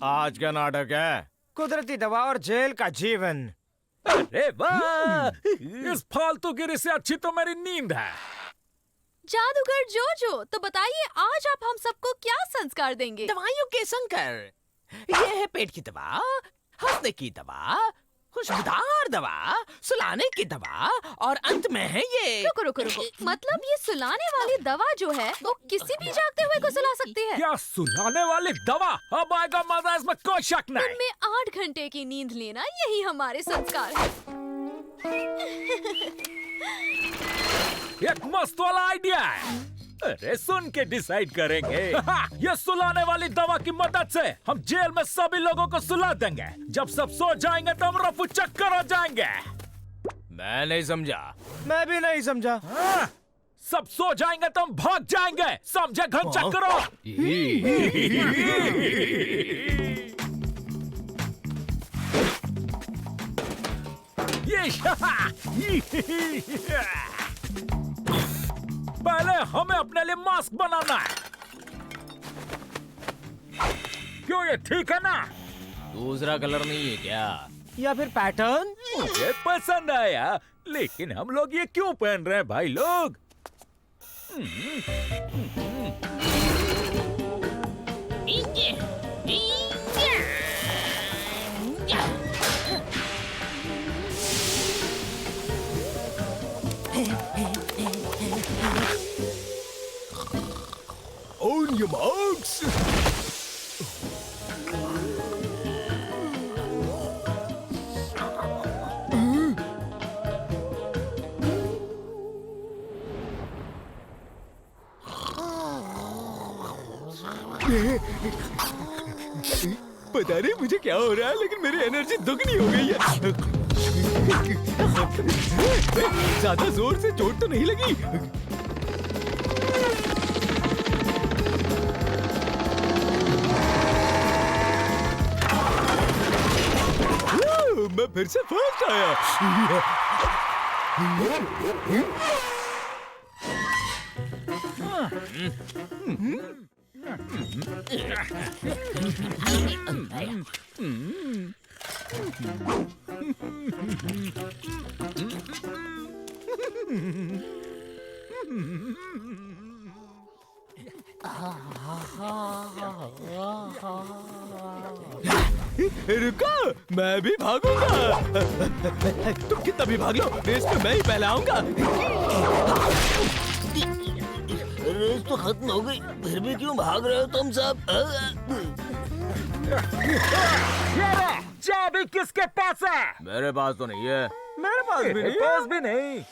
आज का नाटक है कुदरती दवा और जेल का जीवन। अरे वाह, इस फालतूगिरी से अच्छी तो मेरी नींद है। जादूगर जोजो, तो बताइए आज आप हम सबको क्या संस्कार देंगे? दवाइयों के संकर। ये है पेट की दवा, हंसने की दवा, खुशबूदार दवा, सुलाने की दवा और अंत में है ये। रुको रुको रुको, मतलब ये सुलाने वाली दवा जो है वो किसी भी जागते हुए को सुला सकती है? क्या सुलाने वाली दवा? अब आएगा मजा, इसमें कोई शक नहीं। दिन में 8 घंटे की नींद लेना यही हमारे संस्कार है। एक मस्त वाला आइडिया है। अरे सुन के डिसाइड करेंगे। ये सुलाने वाली दवा की मदद से हम जेल में सभी लोगों को सुला देंगे। जब सब सो जाएंगे तो हम रफू चक्कर हो जाएंगे। मैं नहीं समझा। मैं भी नहीं समझा। सब सो जाएंगे तो हम भाग जाएंगे, समझे घन चक्करों? पहले हमें अपने लिए मास्क बनाना है। क्यों, ये ठीक है ना? दूसरा कलर नहीं है क्या, या फिर पैटर्न? मुझे पसंद आया, लेकिन हम लोग ये क्यों पहन रहे हैं भाई लोग? On your marks. पता नहीं मुझे क्या हो रहा है, लेकिन मेरी एनर्जी दुगनी हो गई है। ज्यादा जोर से चोट तो नहीं लगी? मैं फिर से फर्स्ट आया। रुको, मैं भी भागूंगा। तुम कितना भी भाग लो, रेस में मैं ही पहला आऊंगा। रेस तो खत्म हो गई, फिर भी क्यों भाग रहे हो तुम सब? चाबी किसके पास है? मेरे पास तो नहीं है। मेरे पास भी नहीं। पास भी नहीं।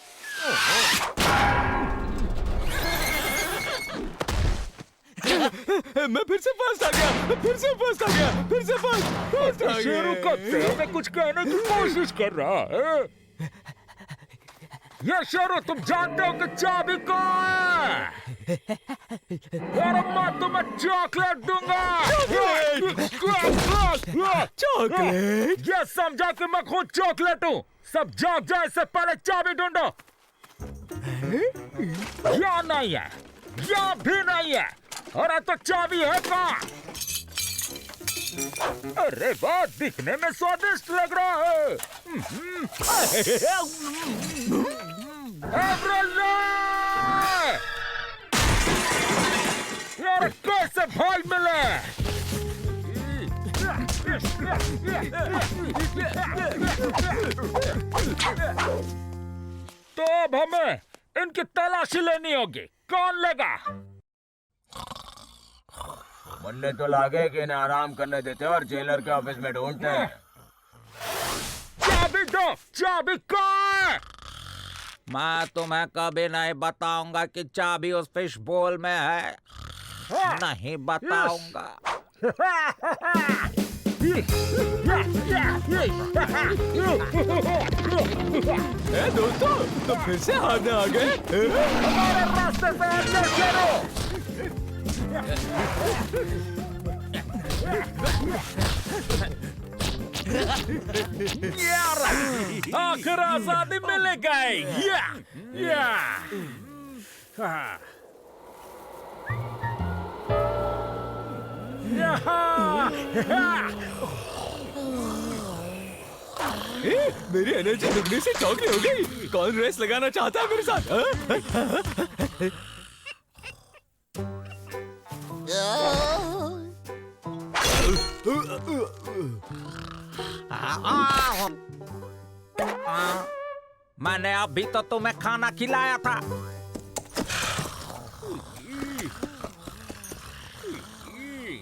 मैं फिर से फर्स्ट आ गया, फिर से फर्स्ट आ गया, फिर से फर्स्ट आ गया। शेरू कब से हमें कुछ कहने की कोशिश कर रहा है? ये शेरू, तुम जानते हो कि चाबी कौन है? और मैं तुम्हें चॉकलेट दूंगा। चॉकलेट? ये समझा कि मैं खुद चॉकलेट हूँ। सब जाग जाए, इससे पहले चाबी ढूंढो। या नहीं है, या भी नहीं है। अरे तो चाबी है कहाँ? अरे वाह, दिखने में स्वादिष्ट लग रहा है। यार कैसे भाई मिले? तो अब हमें इनकी तलाशी लेनी होगी। कौन लेगा? मुन्ने तो लागे कि इन्हें आराम करने देते और जेलर के ऑफिस में ढूंढते हैं। चाबी दो, चाबी कहाँ है? मैं तुम्हें कभी नहीं बताऊंगा कि चाबी उस फिश बोल में है। नहीं बताऊंगा। दोस्तों, तो फिर से हारने आ गए। हमारे रास्ते से हटो शेरू। आखिर आजादी मिल गई। मेरी एनर्जी दुगनी से चौगनी हो गई। कौन रेस लगाना चाहता है मेरे साथ? मैंने अभी तो तुम्हें खाना खिलाया था।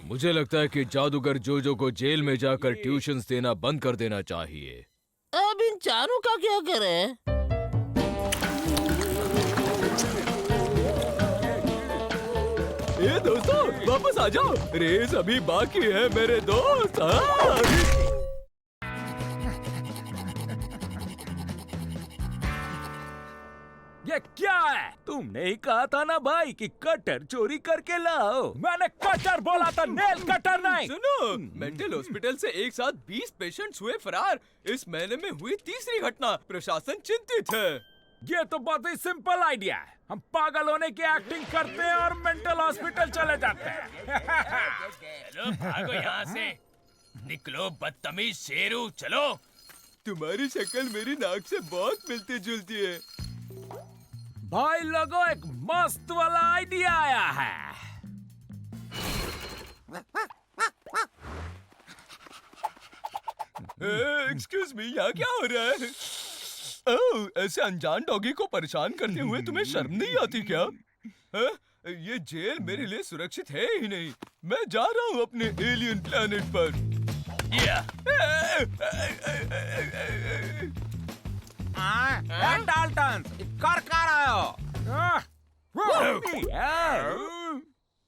मुझे लगता है कि जादूगर जोजो को जेल में जाकर ट्यूशंस देना बंद कर देना चाहिए। अब इन चारों का क्या करें? ए दोस्तों, वापस आ जाओ, रेस अभी बाकी है मेरे दोस्त। हाँ। ये क्या है? तुमने ही कहा था ना भाई कि कटर चोरी करके लाओ। मैंने कटर बोला था, नेल कटर नहीं। सुनो, मेंटल हॉस्पिटल से एक साथ 20 पेशेंट्स हुए फरार। इस महीने में हुई तीसरी घटना। प्रशासन चिंतित है। ये तो बहुत ही सिंपल आइडिया है। हम पागल होने की एक्टिंग करते हैं और मेंटल हॉस्पिटल चले जाते हैं। चलो भागो यहाँ से, निकलो बदतमीज शेरू, चलो। तुम्हारी शक्ल मेरी नाक से बहुत मिलती जुलती है। भाई लोगों, एक मस्त वाला आइडिया आया है। एक्सक्यूज मी, यहाँ क्या हो रहा है? ओह, ऐसे अनजान डॉगी को परेशान करते हुए तुम्हें शर्म नहीं आती क्या? हाँ? ये जेल मेरे लिए सुरक्षित है ही नहीं। मैं जा रहा हूँ अपने एलियन प्लेनेट पर। डाल्टन, कर रहे हो?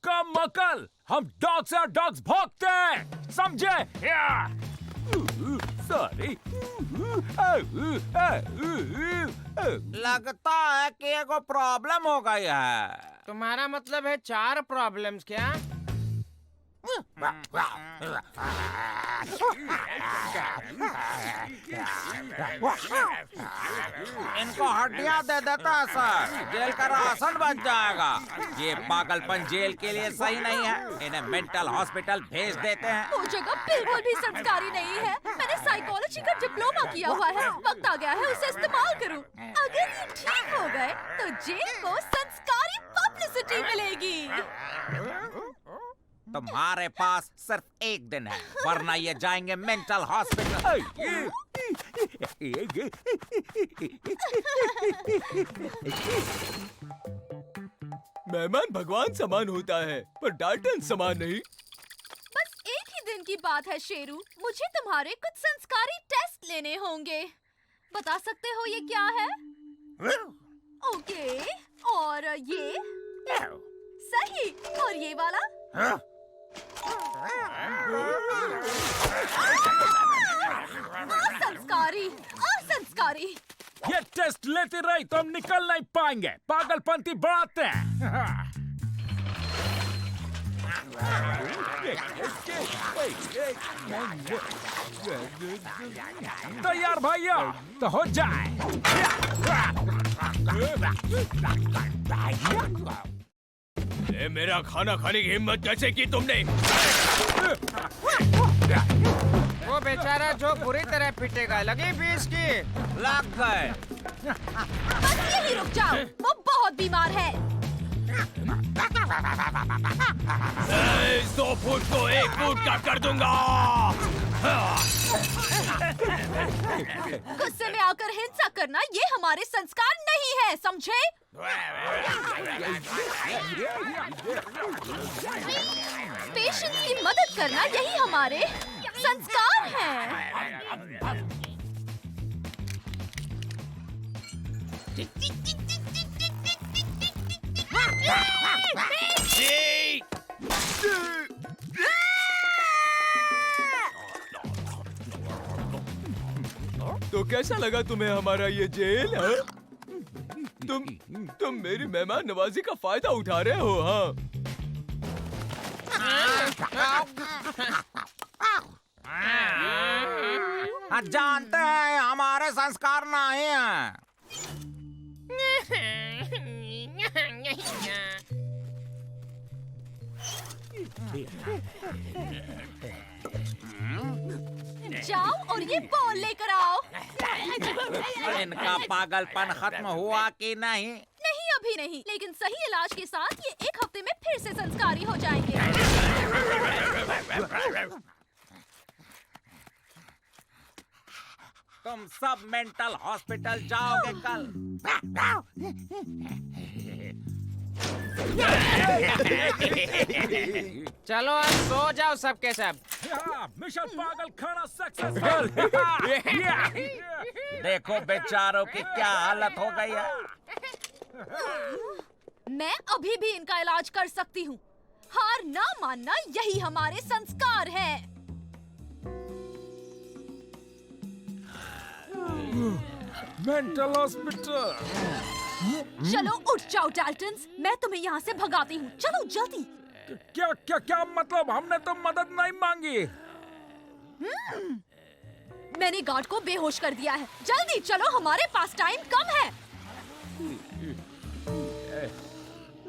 कम मकल, हम डॉग से डॉग्स भौंकते हैं, समझे? सॉरी। लगता है कि एगो प्रॉब्लम हो गई है। तुम्हारा मतलब है 4 प्रॉब्लम्स क्या? इनको हड्डियां दे देता है सर, जेल का राशन बच जाएगा। ये पागलपन जेल के लिए सही नहीं है। इन्हें मेंटल हॉस्पिटल भेज देते हैं। वो जगह बिल्कुल भी संस्कारी नहीं है। मैंने साइकोलॉजी का डिप्लोमा किया हुआ है। वक्त आ गया है उसे इस्तेमाल करूं। अगर ये ठीक हो गए तो जेल को संस्कारी पब्लिसिटी मिलेगी। तुम्हारे पास सिर्फ 1 दिन है, वरना ये जाएंगे मेंटल हॉस्पिटल। मेहमान भगवान समान होता है, पर डाल्टन समान नहीं। बस एक ही दिन की बात है शेरू। मुझे तुम्हारे कुछ संस्कारी टेस्ट लेने होंगे। बता सकते हो ये क्या है? ओके, और ये सही, और ये वाला? असंस्कारी, असंस्कारी। ये टेस्ट लेते रही तो हम निकल नहीं पाएंगे। पागलपंती बढ़ाते हैं। तैयार भैया, तो हो जाए। ए, मेरा खाना खाने की हिम्मत कैसे की तुमने? वो बेचारा जो बुरी तरह पिटेगा, लगी भी इसकी। लग गए। बस यही रुक जाओ, वो बहुत बीमार है। 100 फुट को 1 फुट का कर दूंगा। गुस्से में आकर हिंसा करना ये हमारे संस्कार नहीं है, समझे? पेशेंट की मदद करना यही हमारे संस्कार हैं। तो कैसा लगा तुम्हें हमारा ये जेल? हाँ? तुम मेरी मेहमान नवाजी का फायदा उठा रहे हो? हाँ, जानते हैं हमारे संस्कार नहीं हैं। जाओ और ये बॉल लेकर आओ। इनका पागलपन खत्म हुआ कि नहीं? नहीं, अभी नहीं, लेकिन सही इलाज के साथ ये 1 हफ्ते में फिर से संस्कारी हो जाएंगे। तुम सब मेंटल हॉस्पिटल जाओगे कल। चलो अब सो जाओ सबके सब। मिशन पागल खाना सक्सेसफुल। देखो बेचारों की क्या हालत हो गई है। मैं अभी भी इनका इलाज कर सकती हूँ। हार ना मानना यही हमारे संस्कार हैं। Mental hospital. चलो उठ जाओ डाल्टन्स, मैं तुम्हें यहाँ से भगाती हूँ। चलो जल्दी। क्या क्या क्या मतलब? हमने तो मदद नहीं मांगी। मैंने गार्ड को बेहोश कर दिया है। जल्दी चलो, हमारे पास टाइम कम है।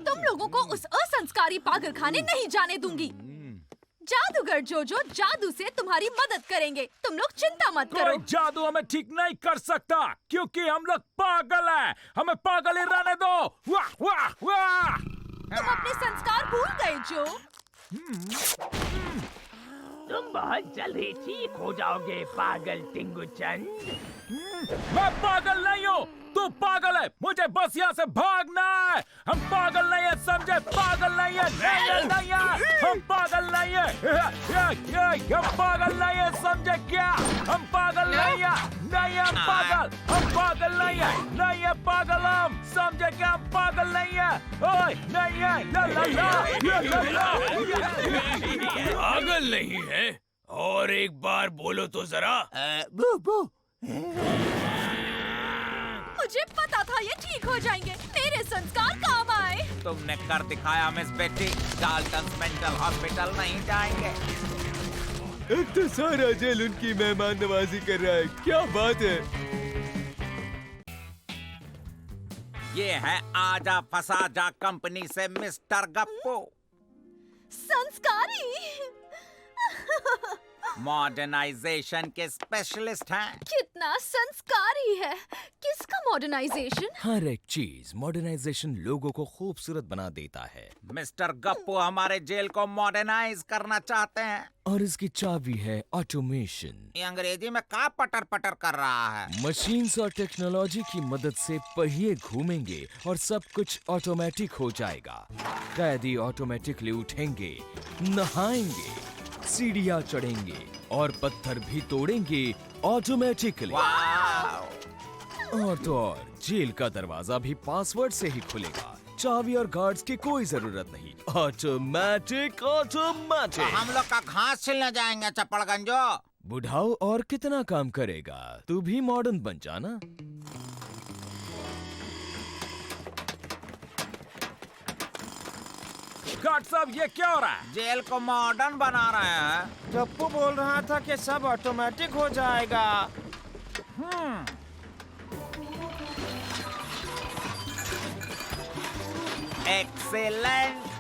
तुम लोगों को उस असंस्कारी पागलखाने नहीं जाने दूंगी। जादूगर जोजो जादू से तुम्हारी मदद करेंगे। तुम लोग चिंता मत करो। कोई जादू हमें ठीक नहीं कर सकता क्योंकि हम लोग पागल हैं। हमें पागल ही रहने दो। वाह वाह वाह। तुम अपने संस्कार भूल गए जो। तुम बहुत जल्द ही ठीक हो जाओगे पागल टिंगू चंद। मैं पागल नहीं हूँ, तू पागल है। मुझे बस यहाँ से भागना है। हम पागल नहीं है, समझे? पागल नहीं है, नहीं है। हम पागल नहीं है। हम पागल नहीं है, समझे क्या? हम पागल नहीं है, नहीं है पागल। हम पागल नहीं है, नहीं है पागल। हम समझे क्या? हम पागल नहीं है। ओए नहीं है। ला ला ला ला ला। पागल नहीं है? और एक बार बोलो तो जरा। मुझे पता था ये ठीक हो जाएंगे। मेरे संस्कार काम आए। तुमने कर दिखाया मिस बेटी। डाल्टन मेंटल हॉस्पिटल नहीं जाएंगे। अब तो सारा जेल उनकी मेहमान नवाजी कर रहा है। क्या बात है। ये है आजा फसा जा कंपनी से मिस्टर गप्पू। संस्कारी। मॉडर्नाइजेशन के स्पेशलिस्ट हैं। कितना संस्कारी है। किसका मॉडर्नाइजेशन? हर एक चीज मॉडर्नाइजेशन लोगों को खूबसूरत बना देता है। मिस्टर गप्पू हमारे जेल को मॉडर्नाइज करना चाहते हैं। और इसकी चाबी है ऑटोमेशन। ये अंग्रेजी में का पटर पटर कर रहा है। मशीन्स और टेक्नोलॉजी की मदद से पहिए घूमेंगे और सब कुछ ऑटोमेटिक हो जाएगा। कैदी ऑटोमेटिकली उठेंगे, नहाएंगे, सीढ़ियाँ चढ़ेंगे और पत्थर भी तोड़ेंगे ऑटोमेटिकली। और तो और जेल का दरवाजा भी पासवर्ड से ही खुलेगा। चाबी और गार्ड्स की कोई जरूरत नहीं। Automatic automatic. हम लोग का घास छिलने जाएंगे चप्पड़गंजो। बुढ़ाओ और कितना काम करेगा? तू भी मॉडर्न बन जाना। गार्ड साहब, ये क्या हो रहा है? जेल को मॉडर्न बना रहे हैं। गप्पू बोल रहा था कि सब ऑटोमेटिक हो जाएगा। एक्सीलेंट।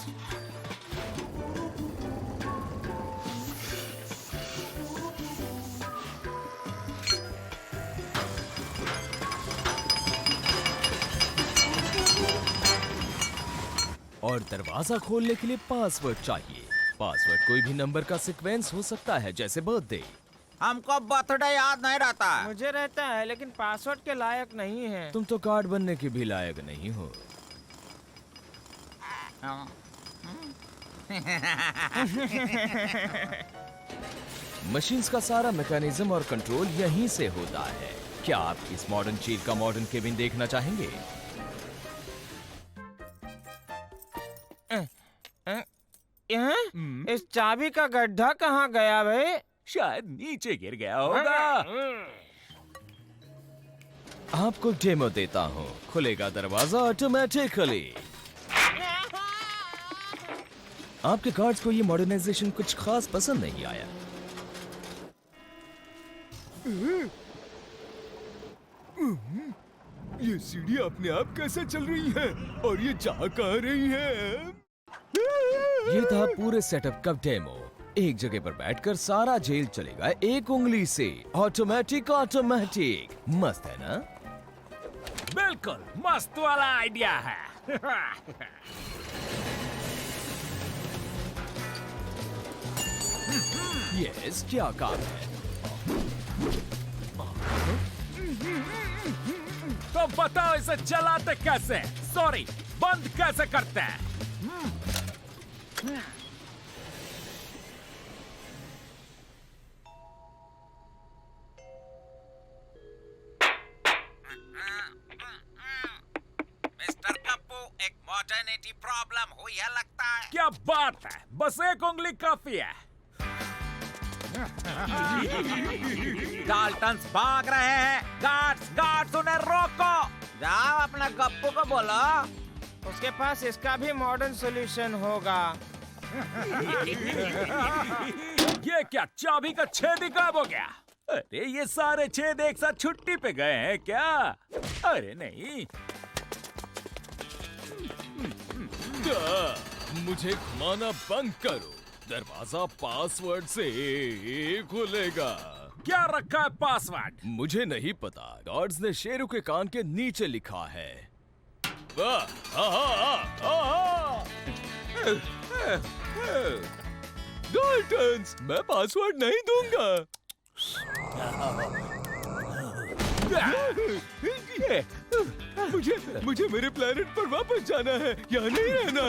और दरवाजा खोलने के लिए पासवर्ड चाहिए। पासवर्ड कोई भी नंबर का सीक्वेंस हो सकता है, जैसे बर्थडे। हमको बर्थडे याद नहीं रहता है। मुझे रहता है लेकिन पासवर्ड के लायक नहीं है। तुम तो कार्ड बनने के भी लायक नहीं हो। मशीन्स का सारा मैकेनिज्म और कंट्रोल यहीं से होता है। क्या आप इस मॉडर्न चीज का मॉडर्न केबिन देखना चाहेंगे? इस चाबी का गड्ढा कहाँ गया भाई? शायद नीचे गिर गया होगा। आपको डेमो देता हूँ। खुलेगा दरवाजा ऑटोमेटिकली। आपके गार्ड्स को ये मॉडर्नाइजेशन कुछ खास पसंद नहीं आया। ये सीढ़ी अपने आप कैसे चल रही है और ये जा कहाँ रही है? ये था पूरे सेटअप का डेमो। एक जगह पर बैठकर सारा जेल चलेगा एक उंगली से। ऑटोमेटिक ऑटोमेटिक, मस्त है ना? बिल्कुल मस्त वाला आइडिया है। यस, क्या काम है? तो बताओ इसे चलाते कैसे, सॉरी बंद कैसे करते हैं? मिस्टर कप्पू, एक मॉडर्निटी प्रॉब्लम हुई है लगता है। क्या बात है, बस एक उंगली काफी है। डाल्टन्स भाग रहे हैं। गार्ड्स उन्हें रोको। जाओ अपना गप्पू को बोलो। उसके पास इसका भी मॉडर्न सॉल्यूशन होगा। ये क्या, चाबी का छेद ही गायब हो गया? अरे ये सारे छेद एक साथ छुट्टी पे गए हैं क्या? अरे नहीं। मुझे घुमाना बंद करो, दरवाजा पासवर्ड से खुलेगा। क्या रखा है पासवर्ड? मुझे नहीं पता, गार्ड्स ने शेरू के कान के नीचे लिखा है। वाह, डाल्टन्स, मैं पासवर्ड नहीं दूंगा। मुझे मेरे प्लेनेट पर वापस जाना है, यहाँ नहीं रहना।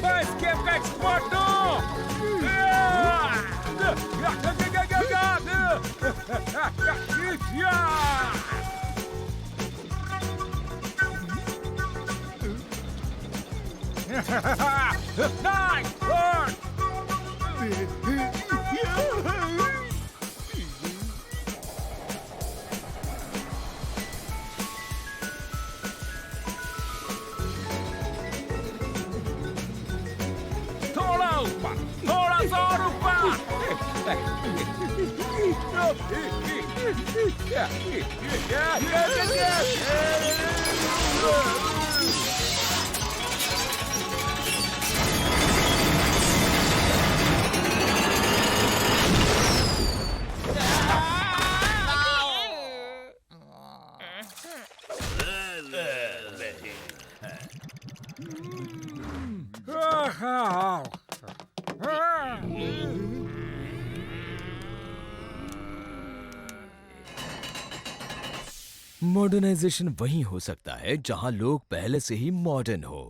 मैं escape का expert हूँ। Nice work! थोड़ा सा और मॉडर्नाइजेशन वहीं हो सकता है जहां लोग पहले से ही मॉडर्न हो।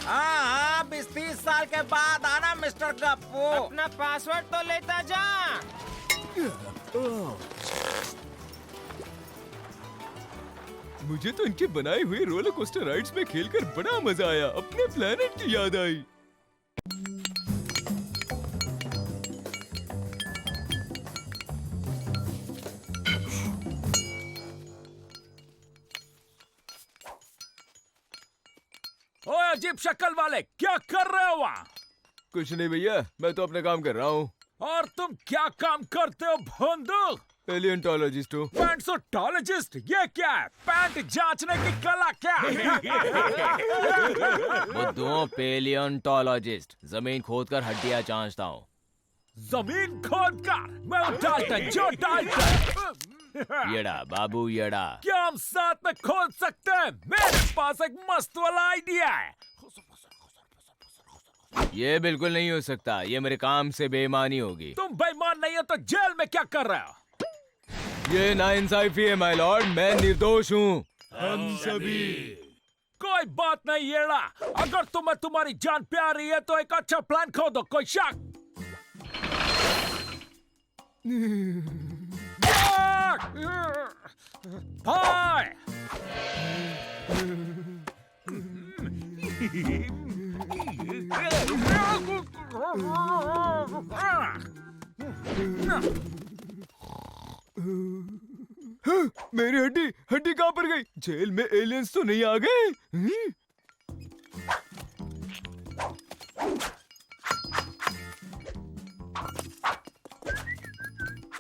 हाँ, 20-30 साल के बाद आना मिस्टर गप्पू। अपना पासवर्ड तो लेता जा। मुझे तो इनके बनाए हुए रोलर कोस्टर राइड्स में खेलकर बड़ा मजा आया। अपने प्लेनेट की याद आई। ओए अजीब शक्ल वाले, क्या कर रहे हो वहाँ? कुछ नहीं भैया, मैं तो अपना काम कर रहा हूँ। और तुम क्या काम करते हो भोंदू? पैलियोंटोलॉजिस्ट हूँ। पैंटोलॉजिस्ट? ये क्या है? पैंट जांचने की कला क्या? बुद्धुओं, पैलियोंटोलॉजिस्ट, जमीन खोदकर हड्डियां जांचता हूँ। जमीन खोदकर? मैं डाल्टन, जो डाल्टन। येड़ा बाबू येड़ा। क्या हम साथ में खोद सकते हैं? मेरे पास एक मस्त वाला आइडिया है। ये बिल्कुल नहीं हो सकता, ये मेरे काम से बेईमानी होगी। तुम बेईमान नहीं हो तो जेल में क्या कर रहे हो? ये नाइंसाफी है माय लॉर्ड, मैं निर्दोष हूँ। हम सभी। कोई बात नहीं येड़ा, अगर तुम्हें तुम्हारी जान प्यारी है तो एक अच्छा प्लान खोदो, कोई शक? भाई मेरी हड्डी हड्डी कहाँ पर गई? जेल में एलियंस तो नहीं आ गए?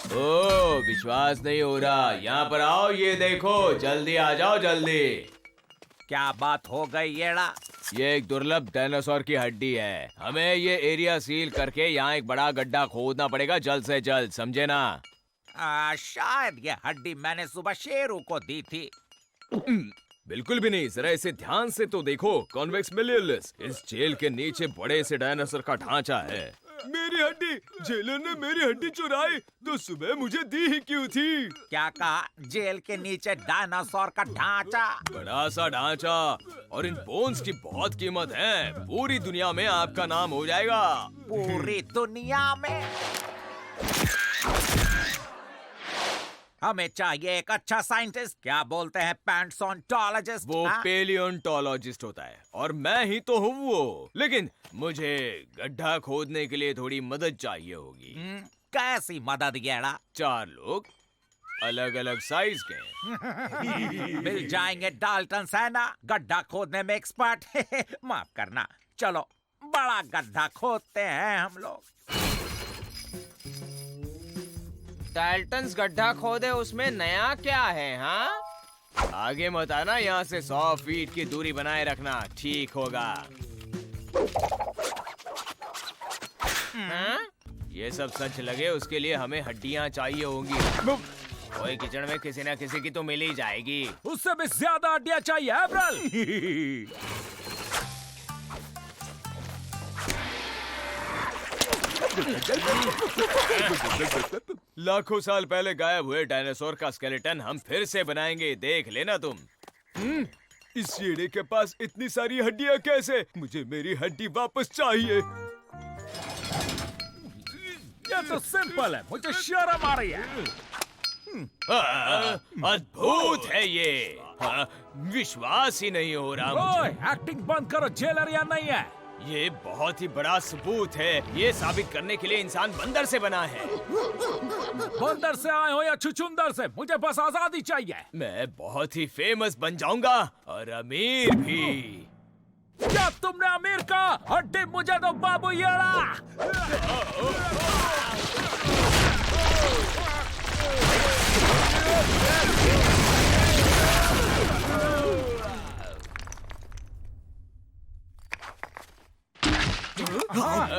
ओ, विश्वास नहीं हो रहा। यहाँ पर आओ, ये देखो, जल्दी आ जाओ, जल्दी। क्या बात हो गई येड़ा? ये एक दुर्लभ डायनासोर की हड्डी है। हमें ये एरिया सील करके यहाँ एक बड़ा गड्ढा खोदना पड़ेगा जल्द से जल्द, समझे ना? शायद ये हड्डी मैंने सुबह शेरू को दी थी। बिल्कुल भी नहीं। जरा इसे ध्यान से तो देखो, कॉन्वेक्स मिलियलिस। इस जेल के नीचे बड़े से डायनासोर का ढांचा है। मेरी हड्डी, जेलर ने मेरी हड्डी चुराई तो सुबह मुझे दी ही क्यों थी? क्या कहा? जेल के नीचे डायनासोर का ढांचा? बड़ा सा ढांचा, और इन बोन्स की बहुत कीमत है। पूरी दुनिया में आपका नाम हो जाएगा। पूरी दुनिया में? हमें चाहिए एक अच्छा साइंटिस्ट। क्या बोलते हैं पैंटोलॉजिस्ट? वो पेलियोंटोलॉजिस्ट होता है, और मैं ही तो हूँ वो। लेकिन मुझे गड्ढा खोदने के लिए थोड़ी मदद चाहिए होगी। कैसी मदद येड़ा? 4 लोग, अलग अलग साइज के। मिल जाएंगे डाल्टन सेना, गड्ढा खोदने में एक्सपर्ट। माफ करना, चलो बड़ा गड्ढा खोदते हैं हम लोग। डाल्टन्स गड्ढा खोदे, उसमें नया क्या है? हाँ, आगे मत आना, यहाँ से 100 फीट की दूरी बनाए रखना, ठीक होगा? हाँ? ये सब सच लगे उसके लिए हमें हड्डियाँ चाहिए होंगी। कोई किचन में किसी न किसी की तो मिल ही जाएगी। उससे भी ज्यादा हड्डियां चाहिए अप्रैल। लाखों साल पहले गायब हुए डायनासोर का स्केलेटन हम फिर से बनाएंगे, देख लेना तुम। इस शेरे के पास इतनी सारी हड्डियां कैसे? मुझे मेरी हड्डी वापस चाहिए। ये तो सिंपल है, मुझे शर्म आ रही है। अद्भुत है ये। विश्वास ही नहीं हो रहा मुझे। एक्टिंग बंद करो, जेलर यहाँ नहीं है। ये बहुत ही बड़ा सबूत है। ये साबित करने के लिए इंसान बंदर से बना है। बंदर से आए हो या छुछुंदर से, मुझे बस आजादी चाहिए। मैं बहुत ही फेमस बन जाऊंगा, और अमीर भी। क्या तुमने अमीर का? हड्डी मुझे दो बाबू येड़ा।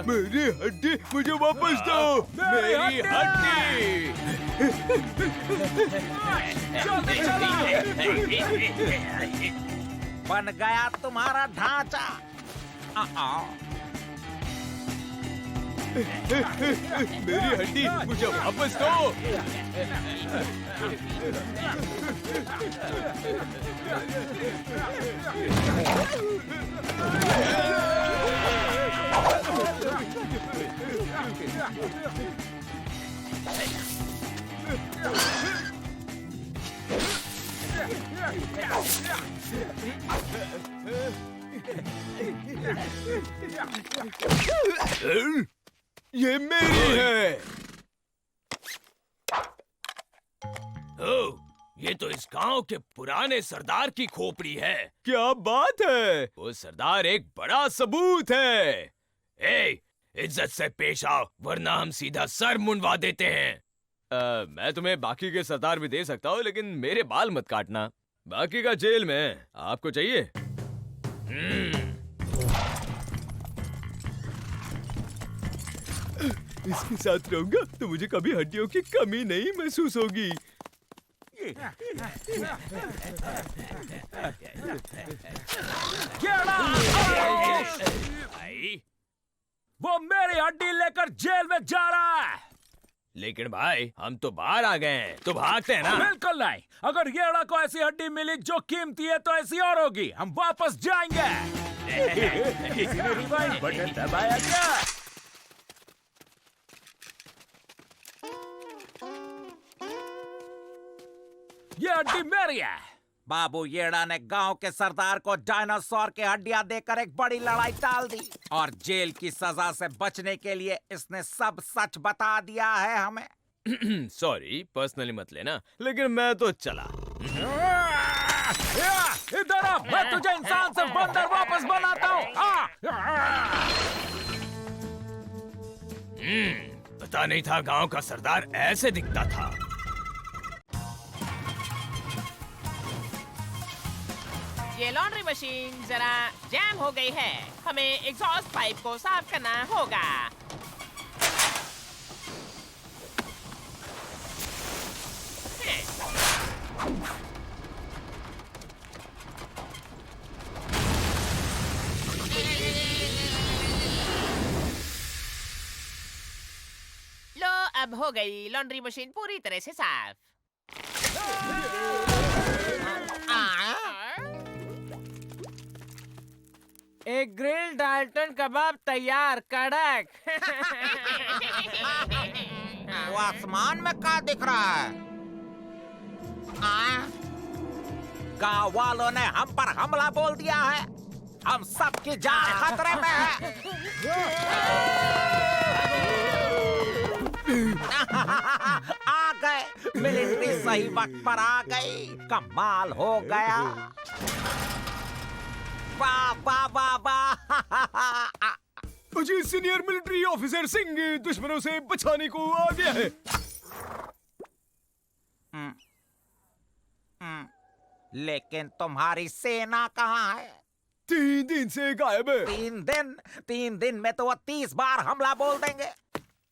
मेरी हड्डी मुझे वापस दो। मेरी हड्डी। बन गया तुम्हारा ढांचा। मेरी हड्डी मुझे वापस दो। ये मेरी है। ओह, ये तो इस गांव के पुराने सरदार की खोपड़ी है। क्या बात है? वो सरदार एक बड़ा सबूत है। ए, इज्जत से पेश आओ, वरना हम सीधा सर मुंडवा देते हैं। मैं तुम्हें बाकी के सरदार भी दे सकता हूँ, लेकिन मेरे बाल मत काटना। बाकी का जेल में। आपको चाहिए? इसके साथ रहूंगा तो मुझे कभी हड्डियों की कमी नहीं महसूस होगी। वो मेरी हड्डी लेकर जेल में जा रहा है। लेकिन भाई, हम तो बाहर आ गए हैं, तो भागते हैं ना? बिल्कुल नहीं। अगर येड़ा को ऐसी हड्डी मिली जो कीमती है तो ऐसी और होगी। हम वापस जाएंगे। किसी ने रिवाइंड बटन दबाया क्या? ये हड्डी मेरी है। बाबू येड़ा ने गांव के सरदार को डायनासोर की हड्डियां देकर एक बड़ी लड़ाई टाल दी और जेल की सजा से बचने के लिए इसने सब सच बता दिया है हमें। सॉरी, पर्सनली मत लेना, लेकिन मैं तो चला। इधर आ, मैं तुझे इंसान से बंदर वापस बनाता हूँ। पता नहीं था गांव का सरदार ऐसे दिखता था। ये लॉन्ड्री मशीन जरा जैम हो गई है, हमें एग्जॉस्ट पाइप को साफ करना होगा। लो, अब हो गई लॉन्ड्री मशीन पूरी तरह से साफ। एक ग्रिल डाल्टन कबाब तैयार, कड़क। वो आसमान में क्या दिख रहा है? गांव वालों ने हम पर हमला बोल दिया है, हम सबकी जान खतरे में है। आ गए, मिलिट्री सही वक्त पर आ गई, कमाल हो गया। वाह वाह वाह वाह। अजी सीनियर मिलिट्री ऑफिसर सिंह दुश्मनों से बचाने को आ गया है। लेकिन तुम्हारी सेना कहाँ है? 3 दिन से गायब है। 3 दिन में तो वो 30 बार हमला बोल देंगे।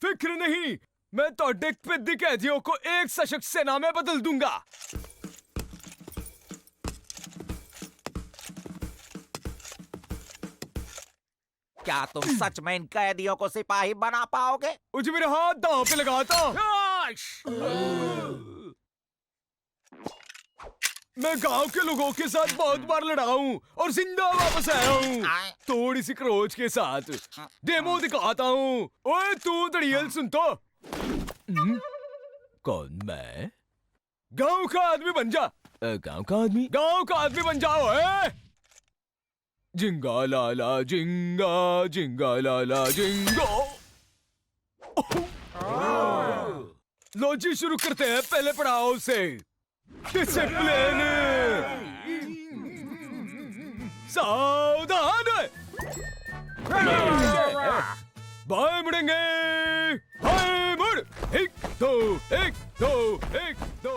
फिक्र नहीं, मैं तो डिक्पिद्दी कैदियों को एक सशक्त सेना में बदल दूंगा। क्या तुम सच में इन कैदियों को सिपाही बना पाओगे? मुझे मेरे हाथ दांव पे लगाता हूं। मैं गांव के लोगों के साथ बहुत बार लड़ा हूं और जिंदा वापस आया हूं, थोड़ी सी क्रोच के साथ। डेमो दिखाता हूं। ओए तू दड़ियल सुन तो। कौन? मैं? गांव का आदमी बन जा। गांव का आदमी? गांव का आदमी बन जाओ। जिंगा लाला जिंगा, जिंगा लाला जिंगा। लो जी, शुरू करते हैं पहले पड़ाव से। डिसिप्लिन, सावधान। बाएं मुड़ेंगे, बाएं मुड़। 1 2 1 2 1 2।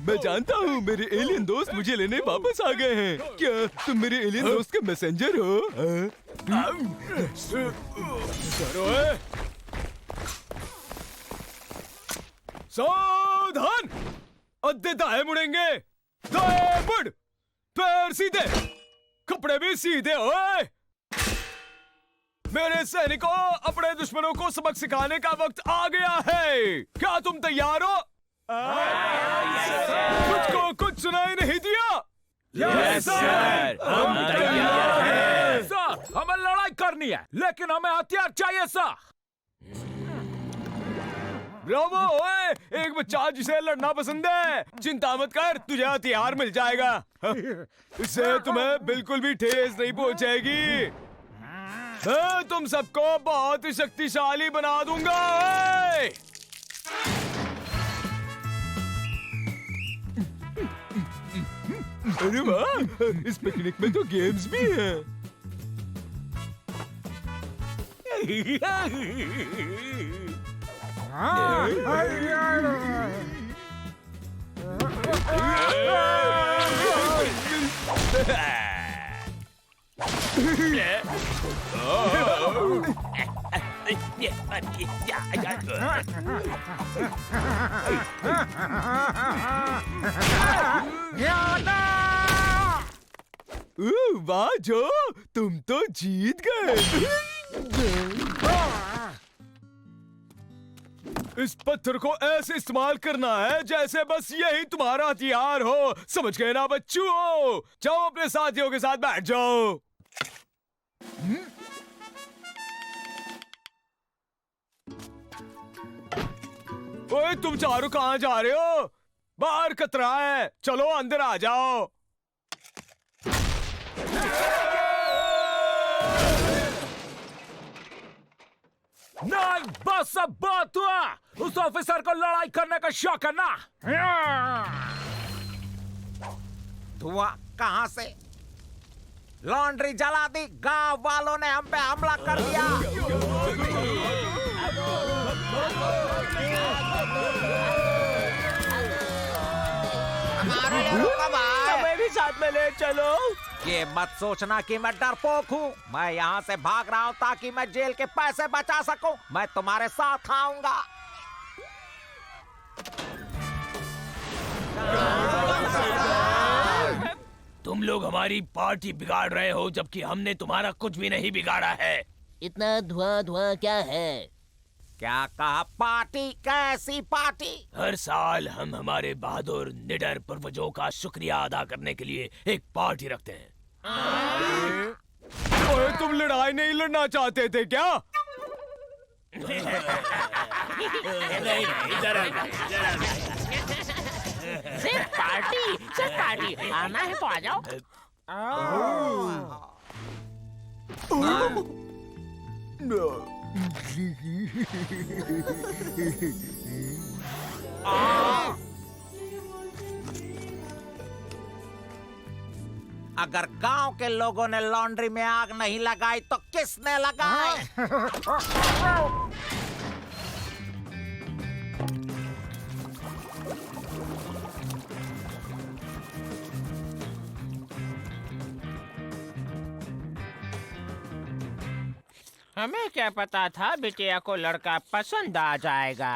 मैं जानता हूँ मेरे एलियन दोस्त मुझे लेने वापस आ गए हैं। क्या तुम मेरे एलियन दोस्त के मैसेंजर हो? सावधान, अद्धे दाएं मुड़ेंगे, दाएं मुड़, पैर सीधे, कपड़े भी सीधे। ओए मेरे सैनिकों, अपने दुश्मनों को सबक सिखाने का वक्त आ गया है। क्या तुम तैयार हो? मुझको कुछ सुनाई नहीं दिया? यस सर, हम तैयार हैं। सर, हमें लड़ाई करनी है, लेकिन हमें हथियार चाहिए सर। ब्रावो, ओए, एक बच्चा जिसे लड़ना पसंद है। चिंता मत कर, तुझे हथियार मिल जाएगा। इससे तुम्हें बिल्कुल भी ठेस नहीं पहुंचेगी। मैं तुम सबको बहुत ही शक्तिशाली बना दूंगा। अरे वाह, इस पिकनिक में तो गेम्स भी हैं। वाह जो, तुम तो जीत गए। इस पत्थर को ऐसे इस्तेमाल करना है जैसे बस यही तुम्हारा हथियार हो। समझ गए ना बच्चों? जाओ अपने साथियों के साथ बैठ जाओ। ओए तुम चारों कहाँ जा रहे हो? बाहर कतरा है, चलो अंदर आ जाओ। नहीं, बस अब बात हुआ। उस ऑफिसर को लड़ाई करने का शौक है ना? धुआं कहाँ से? लॉन्ड्री जला दी, गांव वालों ने हम पे हमला कर दिया। हमें भी साथ में ले चलो। ये मत सोचना कि मैं डरपोक हूँ। मैं यहाँ से भाग रहा हूँ ताकि मैं जेल के पैसे बचा सकूं। मैं तुम्हारे साथ आऊंगा। तुम लोग हमारी पार्टी बिगाड़ रहे हो जबकि हमने तुम्हारा कुछ भी नहीं बिगाड़ा है। इतना धुआं धुआं क्या है? क्या कहा? पार्टी? कैसी पार्टी? हर साल हम हमारे बहादुर निडर पूर्वजों का शुक्रिया अदा करने के लिए एक पार्टी रखते हैं। ओए, तुम लड़ाई नहीं लड़ना चाहते थे क्या? सिर्फ पार्टी आना है तो आ जाओ। अगर गांव के लोगों ने लॉन्ड्री में आग नहीं लगाई तो किसने लगाई? हमें क्या पता था बिटिया को लड़का पसंद आ जाएगा।